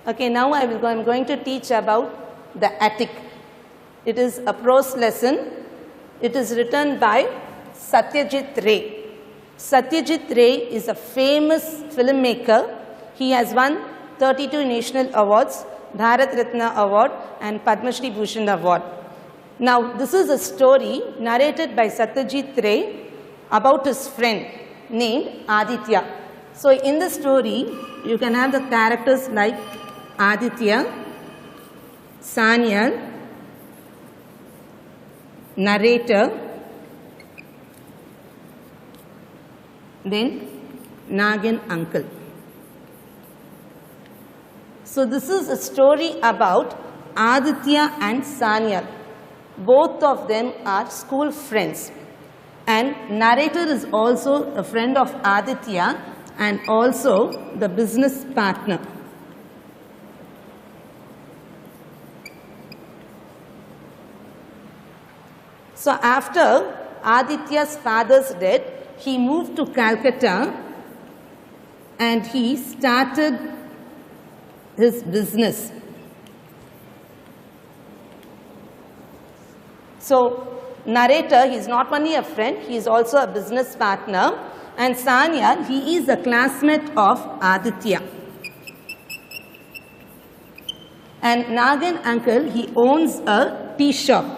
Okay, now I'm going to teach about the Attic. It is a prose lesson. It is written by Satyajit Ray. Satyajit Ray is a famous filmmaker. He has won 32 national awards, Bharat Ratna Award and Padma Shri Bhushan Award. Now, this is a story narrated by Satyajit Ray about his friend named Aditya. So, in the story, you can have the characters like Aditya, Sanyal, narrator, then Nagin uncle. So, this is a story about Aditya and Sanyal. Both of them are school friends. And narrator is also a friend of Aditya and also the business partner. So, after Aditya's father's death, he moved to Calcutta and he started his business. So, narrator, he is not only a friend, he is also a business partner, and Sanyal, he is a classmate of Aditya. And Nagin uncle, he owns a tea shop.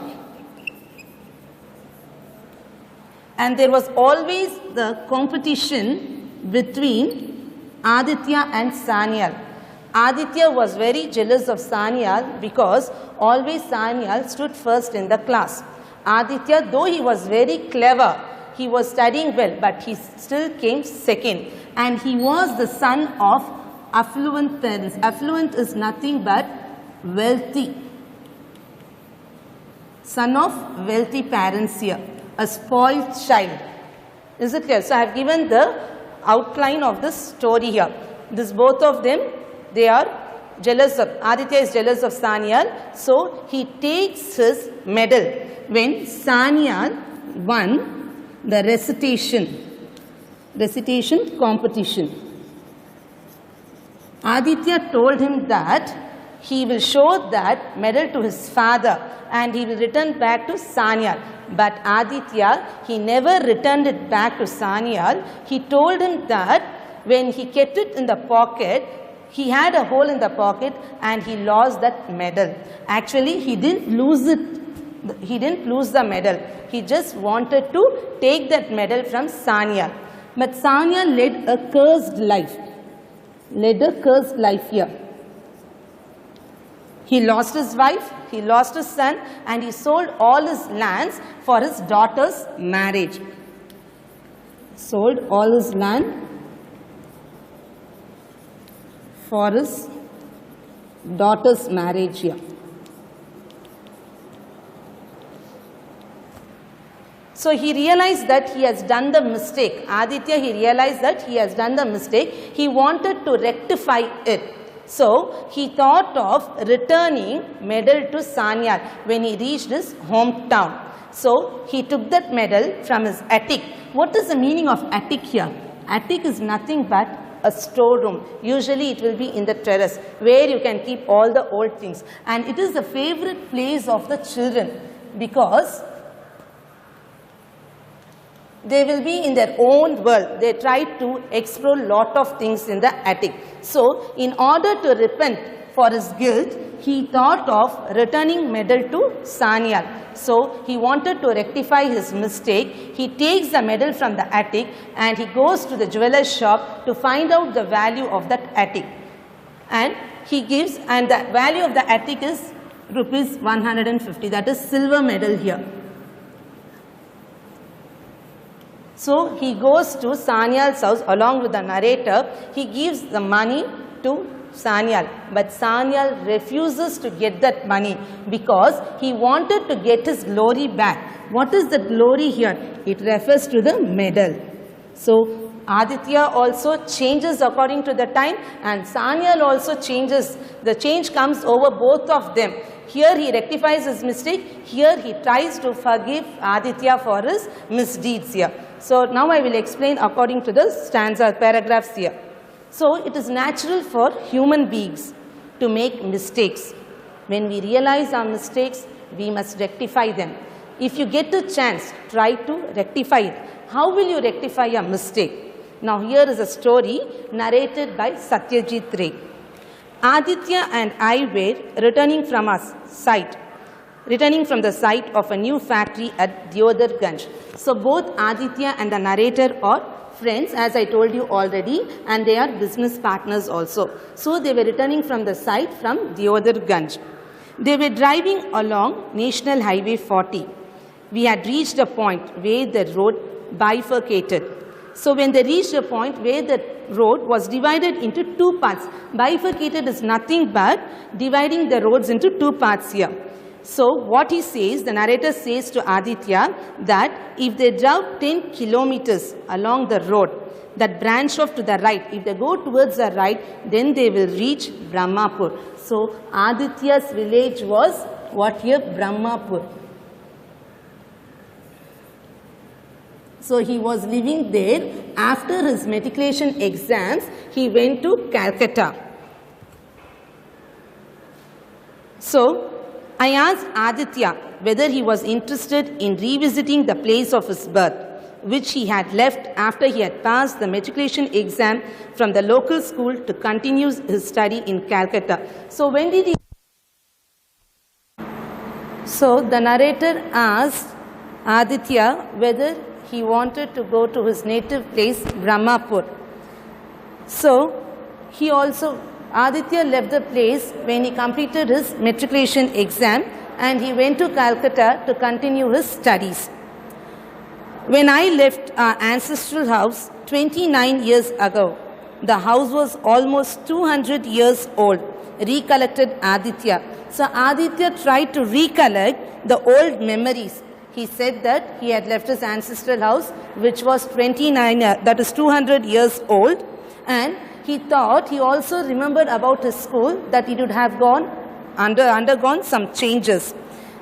And there was always the competition between Aditya and Sanyal. Aditya was very jealous of Sanyal because always Sanyal stood first in the class. Aditya, though he was very clever, he was studying well, but he still came second. And he was the son of affluent parents. Affluent is nothing but wealthy. Son of wealthy parents here. A spoiled child. Is it clear? So, I have given the outline of this story here. This both of them, they are jealous of, Aditya is jealous of Sanyal. So, he takes his medal when Sanyal won the recitation competition. Aditya told him that he will show that medal to his father and he will return back to Sanyal. But Aditya, he never returned it back to Sanyal. He told him that when he kept it in the pocket, he had a hole in the pocket and he lost that medal. Actually, he didn't lose it. He didn't lose the medal. He just wanted to take that medal from Sanyal. But Sanyal led a cursed life. Led a cursed life here. He lost his wife, he lost his son, and he sold all his lands for his daughter's marriage. Sold all his land for his daughter's marriage here. So, he realized that he has done the mistake. Aditya, he realized that he has done the mistake. He wanted to rectify it. So, he thought of returning medal to Sanyal when he reached his hometown. So, he took that medal from his attic. What is the meaning of attic here? Attic is nothing but a storeroom. Usually, it will be in the terrace where you can keep all the old things. And it is the favorite place of the children because they will be in their own world. They try to explore lot of things in the attic. So, in order to repent for his guilt, he thought of returning medal to Sanyal. So, he wanted to rectify his mistake. He takes the medal from the attic and he goes to the jeweler's shop to find out the value of that attic. And he gives, and the value of the attic is rupees 150. That is silver medal here. So, he goes to Sanyal's house along with the narrator. He gives the money to Sanyal, but Sanyal refuses to get that money because he wanted to get his glory back. What is the glory here? It refers to the medal. So, Aditya also changes according to the time and Sanyal also changes. The change comes over both of them. Here he rectifies his mistake. Here he tries to forgive Aditya for his misdeeds here. So, now I will explain according to the stanza paragraphs here. So, it is natural for human beings to make mistakes. When we realize our mistakes, we must rectify them. If you get a chance, try to rectify it. How will you rectify a mistake? Now here is a story narrated by Satyajit Ray. Aditya and I were returning from the site of a new factory at Deodarganj. So both Aditya and the narrator are friends, as I told you already, and they are business partners also. So they were returning from the site from Deodarganj. They were driving along National Highway 40. We had reached a point where the road bifurcated. So when they reached a point where the road was divided into two parts, bifurcated is nothing but dividing the roads into two parts here. So what he says, the narrator says to Aditya that if they drive 10 kilometers along the road, that branch off to the right, if they go towards the right, then they will reach Brahmapur. So Aditya's village was what here? Brahmapur. So he was living there. After his matriculation exams, he went to Calcutta. So I asked Aditya whether he was interested in revisiting the place of his birth, which he had left after he had passed the matriculation exam from the local school to continue his study in Calcutta. So when did he? So the narrator asked Aditya whether he wanted to go to his native place, Brahmapur. So Aditya left the place when he completed his matriculation exam, and he went to Calcutta to continue his studies. When I left our ancestral house 29 years ago, the house was almost 200 years old, recollected Aditya. So Aditya tried to recollect the old memories. He said that he had left his ancestral house, which was 200 years old, and he also remembered about his school, that he would have undergone some changes.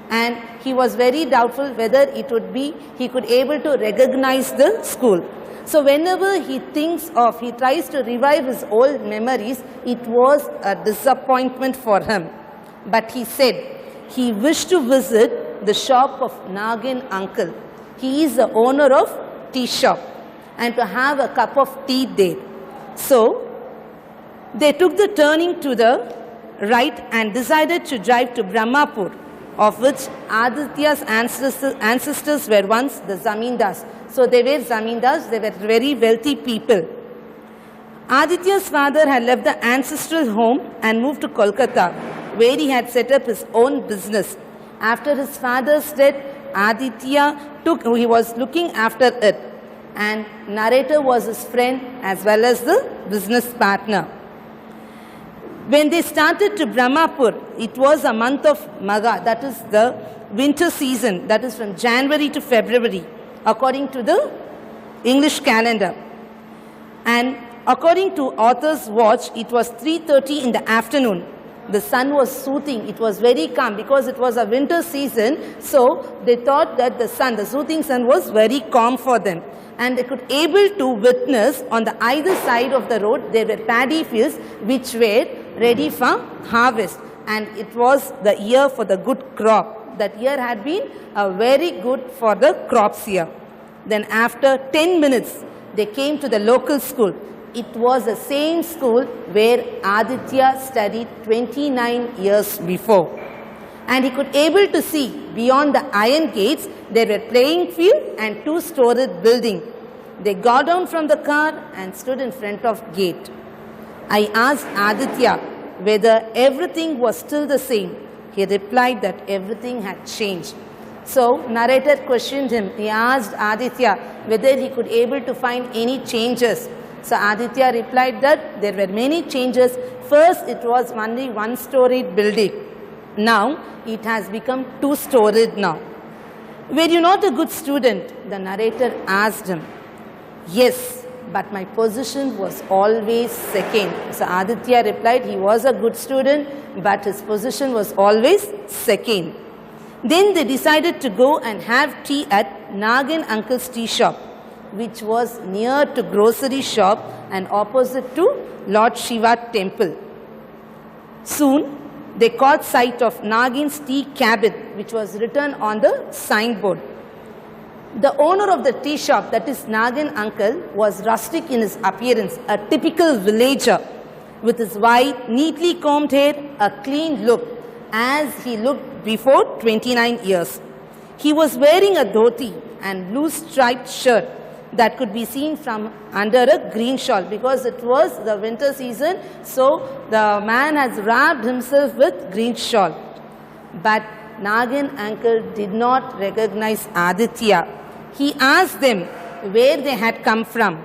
And he was very doubtful whether he could able to recognize the school. So whenever he tries to revive his old memories, it was a disappointment for him. But he said he wished to visit the shop of Nagin uncle. He is the owner of tea shop, and to have a cup of tea there. So they took the turning to the right and decided to drive to Brahmapur, of which Aditya's ancestors were once the zamindars. So they were zamindars, they were very wealthy people. Aditya's father had left the ancestral home and moved to Kolkata, where he had set up his own business. After his father's death, he was looking after it, and narrator was his friend as well as the business partner. When they started to Brahmapur, it was a month of Magha, that is the winter season, that is from January to February, according to the English calendar. And according to author's watch, it was 3:30 in the afternoon. The sun was soothing, it was very calm because it was a winter season, so they thought that the soothing sun was very calm for them. And they could able to witness on the either side of the road, there were paddy fields which were ready for harvest. And it was the year for the good crop. That year had been very good for the crops here. Then after 10 minutes, they came to the local school. It was the same school where Aditya studied 29 years before. And he could able to see beyond the iron gates, there were playing field and two-storied building. They got down from the car and stood in front of gate. I asked Aditya whether everything was still the same. He replied that everything had changed. So narrator questioned him. He asked Aditya whether he could able to find any changes. So Aditya replied that there were many changes. First, it was only one-storied building. Now, it has become two-storied now. Were you not a good student? The narrator asked him. Yes, but my position was always second. So Aditya replied he was a good student, but his position was always second. Then they decided to go and have tea at Nagin uncle's tea shop, which was near to grocery shop and opposite to Lord Shiva temple. Soon, they caught sight of Nagin's tea cabin, which was written on the signboard. The owner of the tea shop, that is Nagin uncle, was rustic in his appearance, a typical villager with his white, neatly combed hair, a clean look, as he looked before 29 years. He was wearing a dhoti and blue striped shirt that could be seen from under a green shawl, because it was the winter season, so the man has wrapped himself with green shawl. But Nagin uncle did not recognize Aditya. He asked them where they had come from.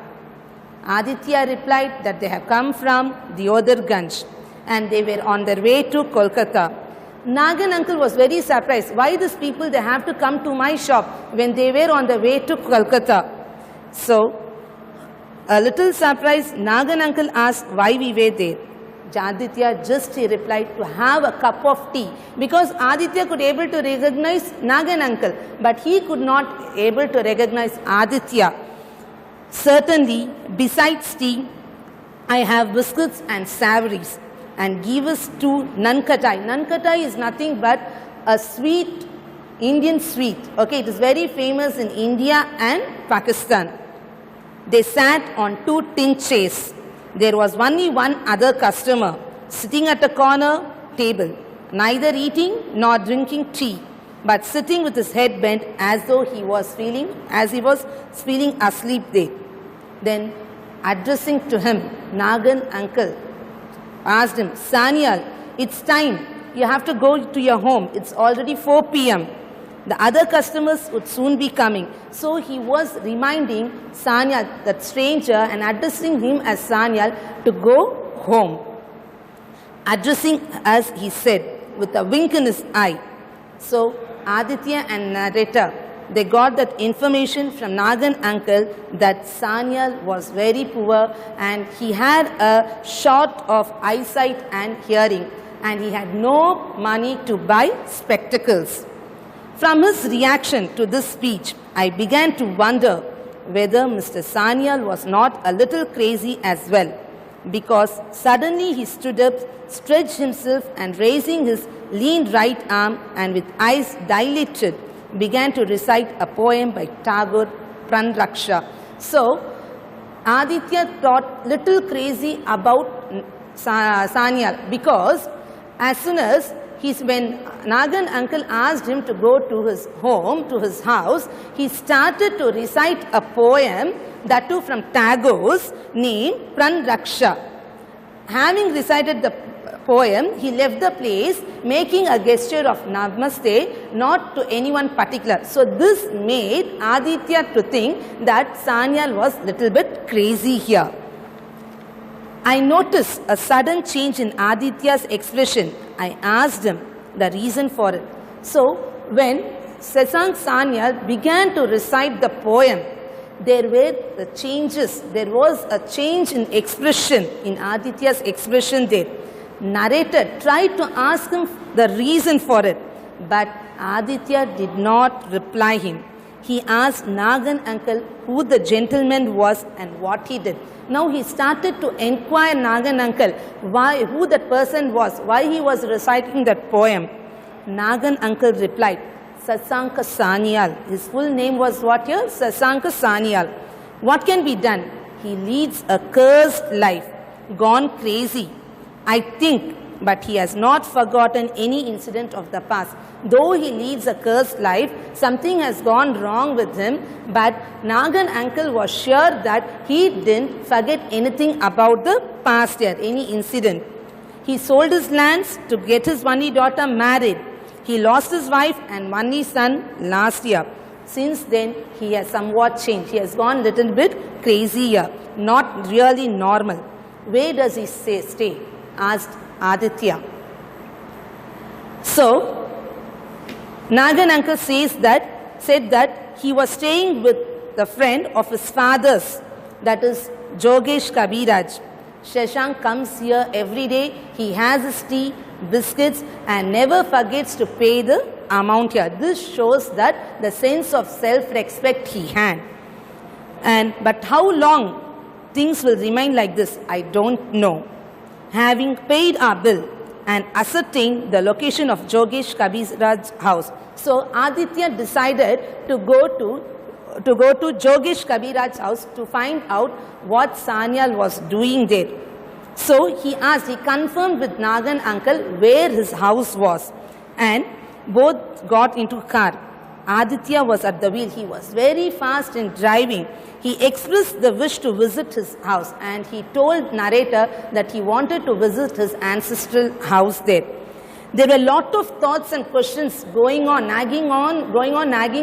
Aditya replied that they have come from Deodarganj and they were on their way to Kolkata. Nagin uncle was very surprised. Why these people, they have to come to my shop when they were on the way to Kolkata? So, a little surprised, Nagin uncle asked why we were there. Aditya just he replied to have a cup of tea, because Aditya could able to recognize Nagin uncle, but he could not able to recognize Aditya. Certainly, besides tea, I have biscuits and savories, and give us to nankatai. Nankatai is nothing but a sweet, Indian sweet. Okay, it is very famous in India and Pakistan. They sat on two tin chairs. There was only one other customer sitting at a corner table, neither eating nor drinking tea, but sitting with his head bent as though he was feeling asleep there. Then, addressing to him, Nagin uncle asked him, Sanyal, it's time. You have to go to your home. It's already 4 p.m. The other customers would soon be coming. So he was reminding Sanyal, that stranger, and addressing him as Sanyal to go home. Addressing us, he said, with a wink in his eye. So Aditya and narrator, they got that information from Nagin uncle that Sanyal was very poor and he had a short of eyesight and hearing, and he had no money to buy spectacles. From his reaction to this speech, I began to wonder whether Mr. Sanyal was not a little crazy as well, because suddenly he stood up, stretched himself, and raising his lean right arm and with eyes dilated, began to recite a poem by Tagore, Pranraksha. So, Aditya thought little crazy about Sanyal, because as soon as when Nagin uncle asked him to go to his home, to his house, he started to recite a poem, that too from Tagore's, named Pranraksha. Having recited the poem, he left the place making a gesture of namaste, not to anyone particular. So this made Aditya to think that Sanyal was little bit crazy here. I noticed a sudden change in Aditya's expression. I asked him the reason for it. So, when Shashank Sanyal began to recite the poem, there were the changes. There was a change in expression, in Aditya's expression there. Narrator tried to ask him the reason for it, but Aditya did not reply him. He asked Nagin uncle who the gentleman was and what he did. Now he started to inquire Nagin uncle who that person was, why he was reciting that poem. Nagin uncle replied, Shashank Sanyal. His full name was what here? Shashank Sanyal. What can be done? He leads a cursed life, gone crazy. I think, but he has not forgotten any incident of the past. Though he leads a cursed life, something has gone wrong with him, but Nagin uncle was sure that he didn't forget anything about the past year, any incident. He sold his lands to get his only daughter married. He lost his wife and only son last year. Since then, he has somewhat changed. He has gone a little bit crazy here, not really normal. Where does he stay? Asked Aditya. So, Nagin uncle said that he was staying with the friend of his father's, that is Jogesh Kabiraj. Shashank comes here every day. He has his tea, biscuits, and never forgets to pay the amount here. This shows that the sense of self-respect he had. But how long things will remain like this, I don't know. Having paid our bill, and ascertain the location of Jogesh Kabiraj's house. So Aditya decided to go to Jogesh Kabiraj's house to find out what Sanyal was doing there. So he confirmed with Nagan uncle where his house was, and both got into a car. Aditya was at the wheel. He was very fast in driving. He expressed the wish to visit his house, and he told narrator that he wanted to visit his ancestral house there. There were a lot of thoughts and questions going on, nagging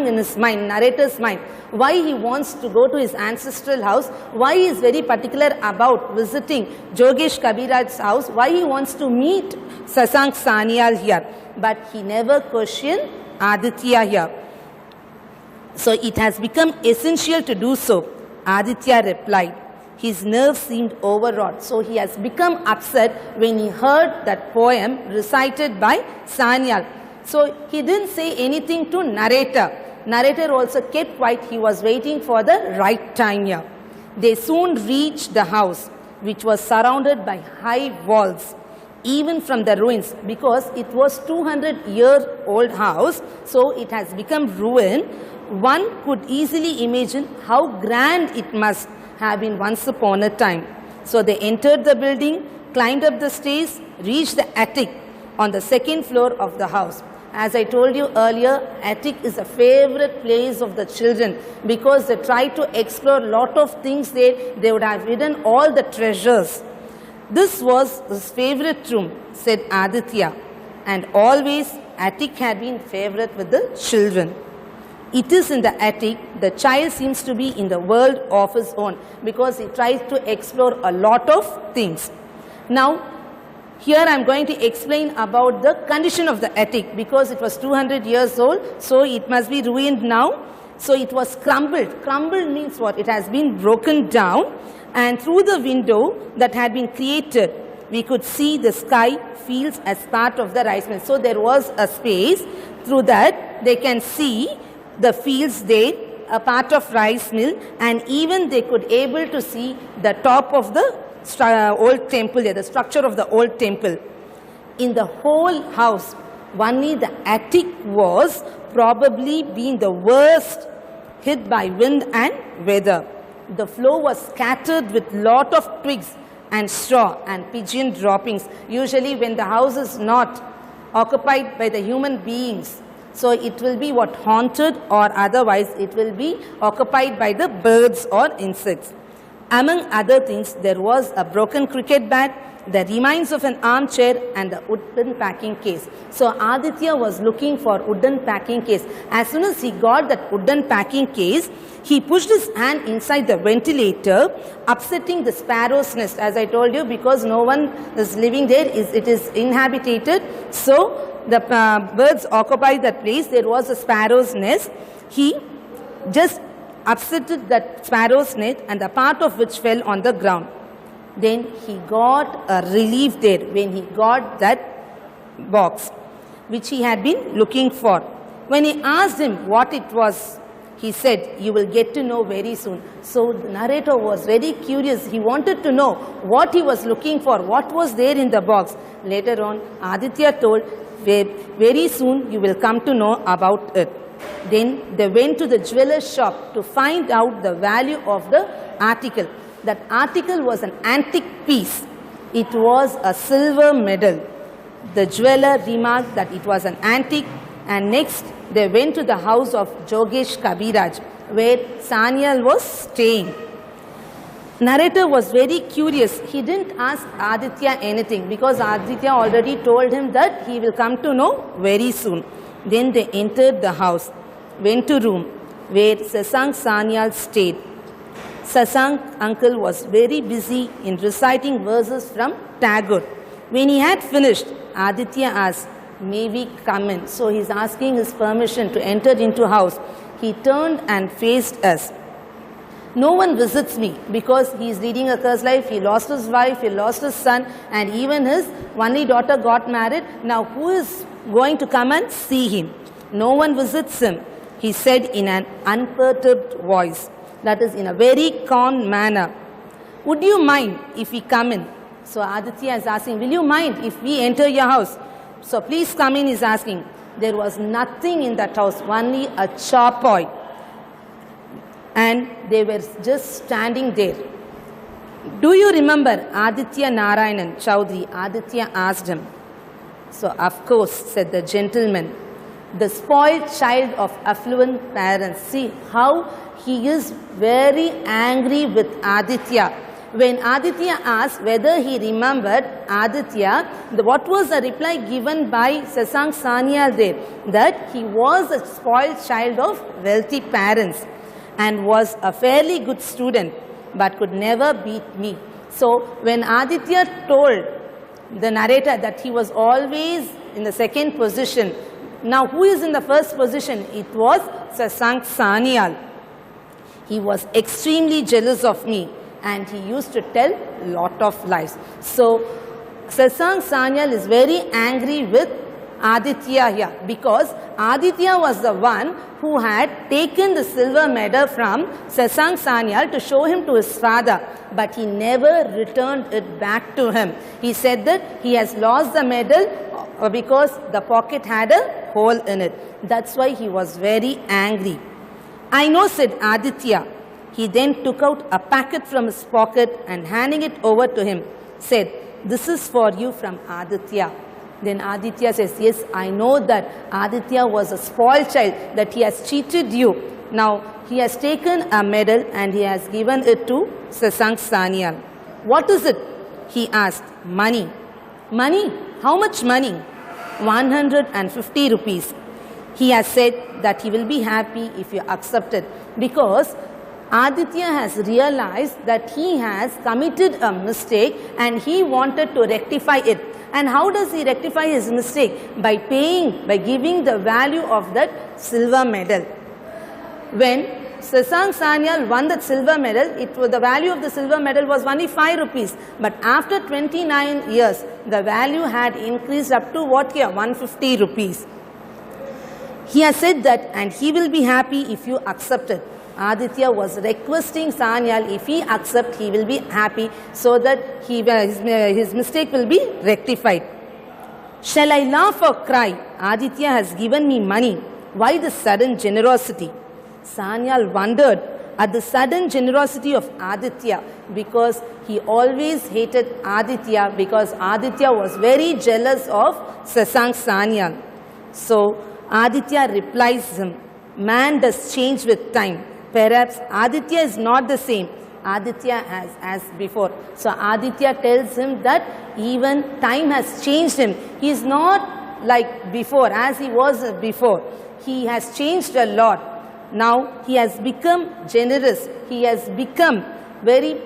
in his mind, narrator's mind. Why he wants to go to his ancestral house, why he is very particular about visiting Jogesh Kabiraj's house, why he wants to meet Sasank Sanyal here. But he never questioned Aditya here. So it has become essential to do so. Aditya replied. His nerves seemed overwrought, so he has become upset when he heard that poem recited by Sanyal. So he didn't say anything to narrator. Narrator also kept quiet. He was waiting for the right time here. They soon reached the house, which was surrounded by high walls, even from the ruins, because it was 200-year-old house, so it has become ruined. One could easily imagine how grand it must have been once upon a time. So they entered the building, climbed up the stairs, reached the attic on the second floor of the house. As I told you earlier, attic is a favorite place of the children because they try to explore a lot of things there. They would have hidden all the treasures. This was his favorite room, said Aditya, and always attic had been favorite with the children. It is in the attic. The child seems to be in the world of his own because he tries to explore a lot of things. Now, here I am going to explain about the condition of the attic because it was 200 years old, so it must be ruined now. So it was crumbled. Crumbled means what? It has been broken down, and through the window that had been created, we could see the sky, fields as part of the rice mill. So there was a space. Through that, they can see the fields there, a part of rice mill, and even they could able to see the top of the old temple there, the structure of the old temple. In the whole house, only the attic was probably being the worst hit by wind and weather. The floor was scattered with lot of twigs and straw and pigeon droppings, usually when the house is not occupied by the human beings. So it will be what, haunted, or otherwise it will be occupied by the birds or insects. Among other things, there was a broken cricket bat, the remains of an armchair, and the wooden packing case. So Aditya was looking for wooden packing case. As soon as he got that wooden packing case, he pushed his hand inside the ventilator, upsetting the sparrow's nest. As I told you, because no one is living there, it is inhabited. So the birds occupied that place. There was a sparrow's nest. He just upset that sparrow's nest, and the part of which fell on the ground. Then he got a relief there when he got that box which he had been looking for. When he asked him what it was, he said, "You will get to know very soon." So the narrator was very curious. He wanted to know what he was looking for, what was there in the box. Later on, Aditya told, "Very soon you will come to know about it." Then they went to the jeweler's shop to find out the value of the article. That article was an antique piece. It was a silver medal. The jeweler remarked that it was an antique, and next they went to the house of Jogesh Kabiraj, where Sanyal was staying. Narrator was very curious. He didn't ask Aditya anything because Aditya already told him that he will come to know very soon. Then they entered the house, went to room where Sasank Sanyal stayed. Sasank uncle was very busy in reciting verses from Tagore. When he had finished, Aditya asked, "May we come in?" So he's asking his permission to enter into house. He turned and faced us. "No one visits me because he is leading a cursed life. He lost his wife, he lost his son, and even his only daughter got married. Now who is going to come and see him? No one visits him," he said in an unperturbed voice, that is in a very calm manner. "Would you mind if we come in?" So Aditya is asking, will you mind if we enter your house? So please come in, he's asking. There was nothing in that house, only a charpoy. And they were just standing there. Do you remember Aditya Narayanan Chowdhury? Aditya asked him. So of course, said the gentleman, the spoiled child of affluent parents. See how he is very angry with Aditya. When Aditya asked whether he remembered Aditya, what was the reply given by Shashank Sanyal there? That he was a spoiled child of wealthy parents and was a fairly good student but could never beat me. So when Aditya told the narrator that he was always in the second position, now who is in the first position? It was Shashank Sanyal. He was extremely jealous of me and he used to tell lot of lies. So Shashank Sanyal is very angry with Aditya here because Aditya was the one who had taken the silver medal from Shashank Sanyal to show him to his father, but he never returned it back to him. He said that he has lost the medal because the pocket had a hole in it. That's why he was very angry. I know, said Aditya. He then took out a packet from his pocket and handing it over to him, said, this is for you from Aditya. Then Aditya says, yes, I know that Aditya was a spoiled child, that he has cheated you. Now, he has taken a medal and he has given it to Shashank Sanyal. What is it? He asked. Money. Money? How much money? 150 rupees. He has said that he will be happy if you accept it, because Aditya has realized that he has committed a mistake and he wanted to rectify it. And how does he rectify his mistake? By giving the value of that silver medal. When Shashank Sanyal won that silver medal, the value of the silver medal was only 5 rupees. But after 29 years, the value had increased up to what here? 150 rupees. He has said that, and he will be happy if you accept it. Aditya was requesting Sanyal, if he accepts, he will be happy, so that his mistake will be rectified. Shall I laugh or cry? Aditya has given me money. Why this sudden generosity? Sanyal wondered at the sudden generosity of Aditya, because he always hated Aditya, because Aditya was very jealous of Shashank Sanyal. So Aditya replies him, man does change with time. Perhaps Aditya is not the same Aditya as before. So Aditya tells him that even time has changed him. He is not like before, as he was before. He has changed a lot. Now he has become generous. He has become very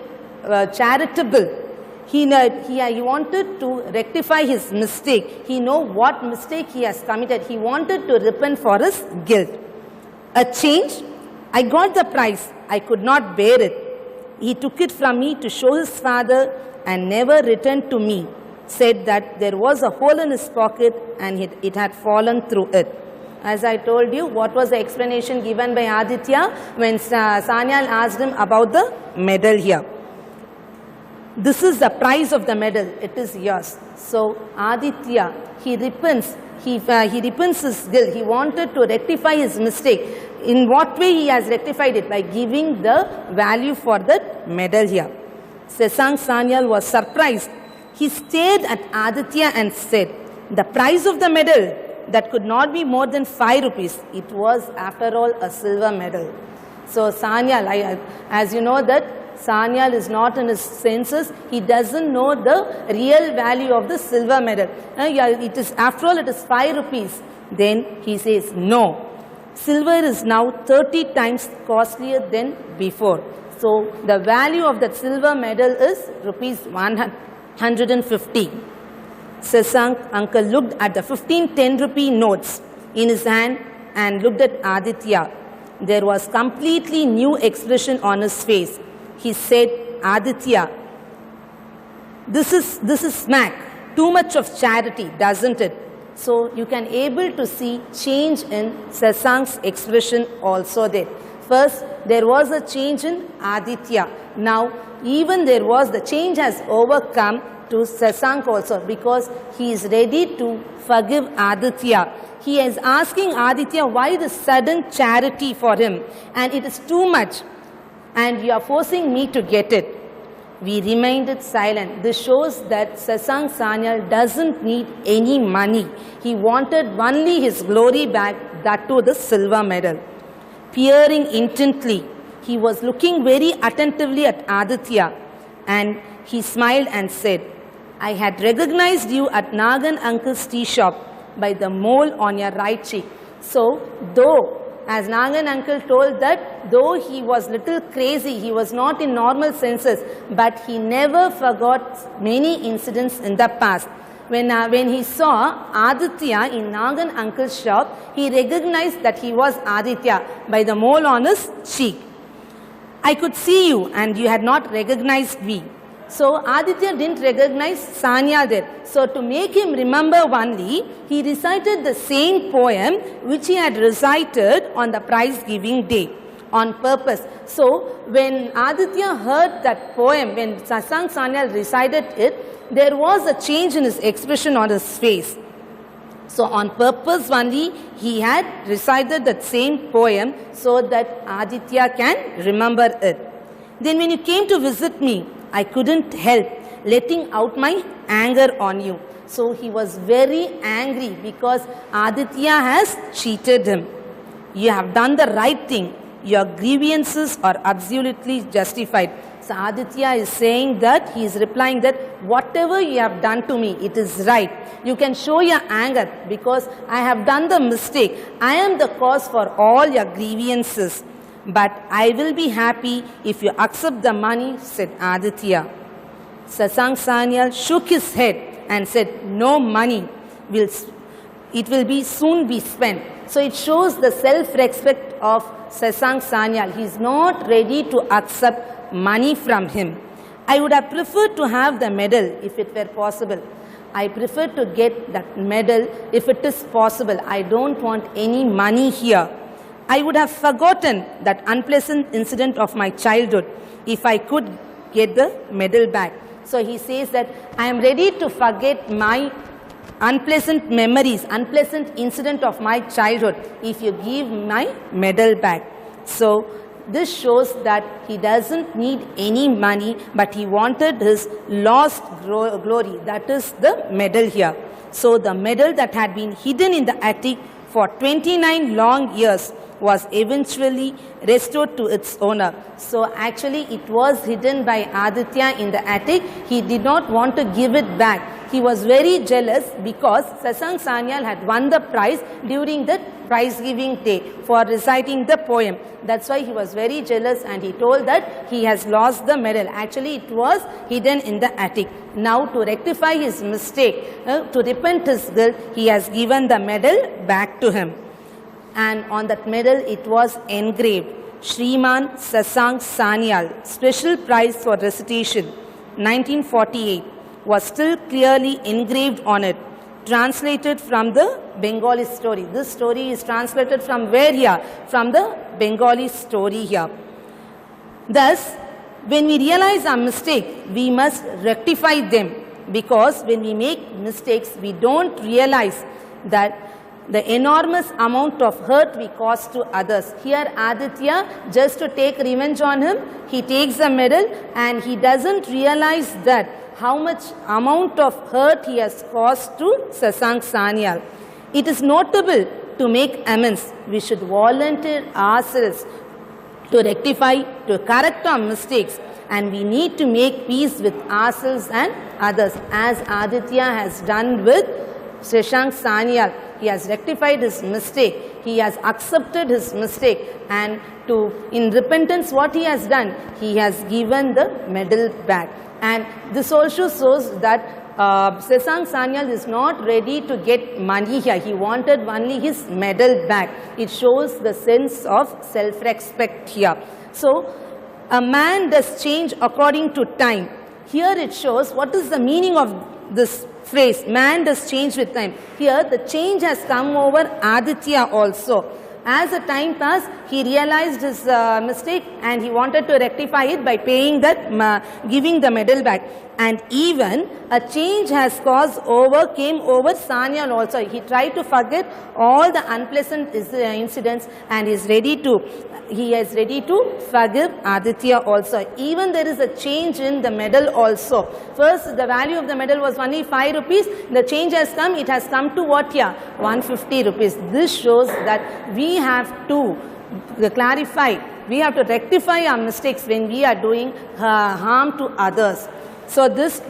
charitable. He wanted to rectify his mistake. He know what mistake he has committed. He wanted to repent for his guilt. A change? I got the prize. I could not bear it. He took it from me to show his father and never returned to me. Said that there was a hole in his pocket and it had fallen through it. As I told you, what was the explanation given by Aditya when Sanyal asked him about the medal here? This is the price of the medal. It is yours. So Aditya, he repents. He repents his guilt. He wanted to rectify his mistake. In what way he has rectified it? By giving the value for that medal here. Shashank Sanyal was surprised. He stared at Aditya and said, the price of the medal, that could not be more than 5 rupees. It was, after all, a silver medal. So Sanyal, as you know that Sanyal is not in his senses. He doesn't know the real value of the silver medal. It is, after all, it is 5 rupees. Then he says, no. Silver is now 30 times costlier than before. So the value of that silver medal is rupees 150. Shashank uncle looked at the 15 10-rupee notes in his hand and looked at Aditya. There was completely new expression on his face. He said, Aditya, this is smack. Too much of charity, doesn't it? So you can able to see change in Shashank's expression also there. First, there was a change in Aditya. Now, even the change has overcome to Sasank also, because he is ready to forgive Aditya. He is asking Aditya why the sudden charity for him, and it is too much, and you are forcing me to get it. We remained silent. This shows that Sasank Sanyal doesn't need any money. He wanted only his glory back, that too the silver medal. Peering intently, he was looking very attentively at Aditya, and he smiled and said, I had recognized you at Nagan uncle's tea shop by the mole on your right cheek. So, though, as Nagan uncle told that, though he was little crazy, he was not in normal senses, but he never forgot many incidents in the past. When he saw Aditya in Nagan uncle's shop, he recognized that he was Aditya by the mole on his cheek. I could see you and you had not recognized me. So Aditya didn't recognize Sanyal there. So to make him remember only, he recited the same poem which he had recited on the prize giving day on purpose. So when Aditya heard that poem, when Sasank Sanyal recited it, there was a change in his expression on his face. So on purpose only, he had recited that same poem so that Aditya can remember it. Then when you came to visit me, I couldn't help letting out my anger on you. So he was very angry because Aditya has cheated him. You have done the right thing. Your grievances are absolutely justified. So Aditya is saying that, he is replying that whatever you have done to me, it is right. You can show your anger because I have done the mistake. I am the cause for all your grievances. But I will be happy if you accept the money, said Aditya. Sasank Sanyal shook his head and said, no money. It will be soon be spent. So it shows the self-respect of Sasank Sanyal. He is not ready to accept money from him. I would have preferred to have the medal if it were possible. I prefer to get that medal if it is possible. I don't want any money here. I would have forgotten that unpleasant incident of my childhood if I could get the medal back. So he says that I am ready to forget my unpleasant memories, unpleasant incident of my childhood if you give my medal back. So this shows that he doesn't need any money, but he wanted his lost glory. That is the medal here. So the medal that had been hidden in the attic for 29 long years was eventually restored to its owner. So actually it was hidden by Aditya in the attic. He did not want to give it back. He was very jealous because Sasank Sanyal had won the prize during the prize giving day for reciting the poem. That's why he was very jealous and he told that he has lost the medal. Actually it was hidden in the attic. Now to rectify his mistake, to repent his guilt, he has given the medal back to him. And on that medal it was engraved, Shriman Sasank Sanyal, Special Prize for Recitation, 1948, was still clearly engraved on it, translated from the Bengali story. This story is translated from where here? From the Bengali story here. Thus, when we realize our mistake, we must rectify them, because when we make mistakes, we don't realize that the enormous amount of hurt we cause to others. Here Aditya, just to take revenge on him, he takes the medal and he doesn't realize that how much amount of hurt he has caused to Sasank Sanyal. It is notable to make amends. We should volunteer ourselves to rectify, to correct our mistakes, and we need to make peace with ourselves and others, as Aditya has done with Sasank Sanyal. He has rectified his mistake. He has accepted his mistake, and in repentance what he has done, he has given the medal back. And this also shows that Sasank Sanyal is not ready to get money here. He wanted only his medal back. It shows the sense of self-respect here. So a man does change according to time. Here it shows what is the meaning of this phrase, man does change with time. Here the change has come over Aditya also. As the time passed, he realized his mistake and he wanted to rectify it by paying that, giving the medal back. And even a change has came over Sanyal also. He tried to forget all the unpleasant incidents and he is ready to forgive Aditya also. Even there is a change in the medal also. First, the value of the medal was only 5 rupees. The change has come. It has come to what here? 150 rupees. This shows that we have to clarify. We have to rectify our mistakes when we are doing harm to others. So this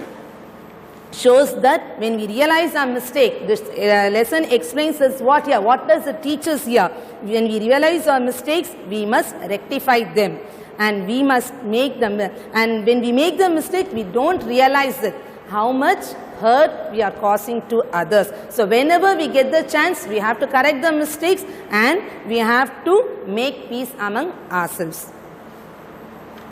shows that when we realize our mistake, this lesson explains us what here. What does it teach us here? When we realize our mistakes, we must rectify them. And we must make them. And when we make the mistake, we don't realize it. How much hurt we are causing to others. So whenever we get the chance, we have to correct the mistakes and we have to make peace among ourselves.